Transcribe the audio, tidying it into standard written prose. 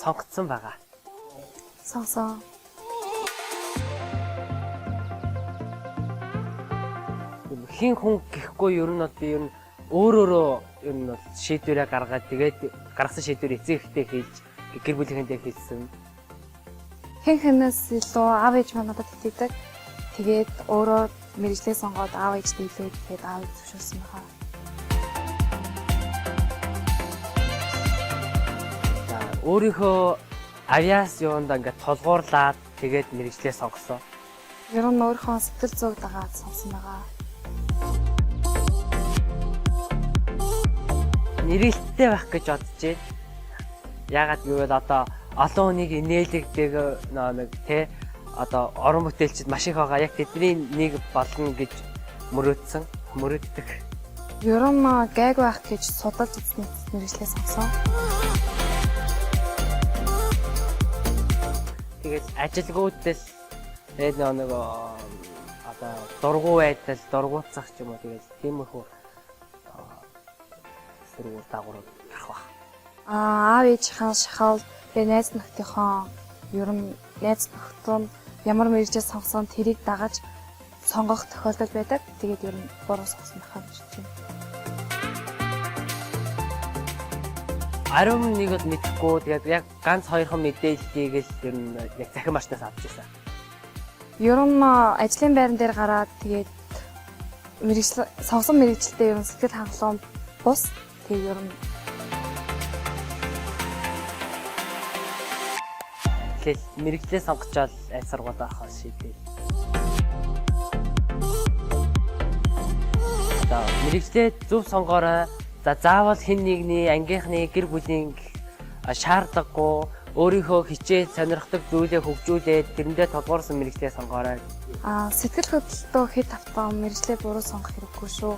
Сонгоцсон байгаа. Сонсон. Хин хүн гэхгүй ер нь бол би ер нь өөрөөрөө ер нь бол шийдвэрээ гаргаад тэгээд гаргасан шийдвэр эцэгтэй хийж гэр бүлийнхэндээ хийсэн. Хэн хэнээс илүү аав ээж маань надад итгэдэг. Тэгээд өөрөө мэрэгжлээ сонгоод аав ээжтэй илээд тэгээд аав ээж зөвшөөрсөн байгаа. За өөрийнхөө авиас юунд ингээд толгуурлаад тэгээд мэрэгжлээ сонгосон. Ер нь өөрийнхөө сэтгэл зүйд дагаад сонсон байгаа. Нэрэлттэй байх гэж бодож байна. Яагаад гэвэл одоо олон хүнийг инээлгдэг нэг те одоо орон бүтээлчд маш их байгаа. Яг тэдний нэг болно гэж мөрөөддөг. Ер нь гайг байх гэж судалж үзсэн мэрэгжлээ сонсон. Тэгээд ажилгүйдэл тэгээд нэг одоо дургуй байдал, дургуутсах ч юм уу тэгээд тиймэрхүү сургууль дагуур гарах баг. Аав ээжийнхээ шахал тэгээ найз нөхдийнхөө ер нь найз нөхдөд ямар мэрэгжил сонгосон тэрийг дагаж сонгох тохиолдол байдаг. Тэгээд ер нь буруу сонгосон байхаа гэж байна. 11 бол мэдэхгүй тэгээд яг ганц хоёрхан мэдээллийг л ер нь яг захин машинаас авч ирсэн. Ер нь ажлын байран дээр гараад тэгээд мэрэгжил сонгосон мэрэгжилтэй ер нь сэтгэл хангалуун бус тэгээд ер нь мэрэгжлээ сонгочоод аль сургууль авах шийдээ. За мэрэгжлээ зөв сонгоорой. За заавал хэн нэгний ангийнхны гэр бүлийн шаардлагагүй өөрийнхөө хичээл сонирхдаг зүйлээ хөгжүүлээд тэрэндээ толгуурсан мэрэгжлээ сонгоорой. сэтгэл хөдлөлтөө хэд автаа мэрэгжлээ буруу сонгох хэрэггүй шүү.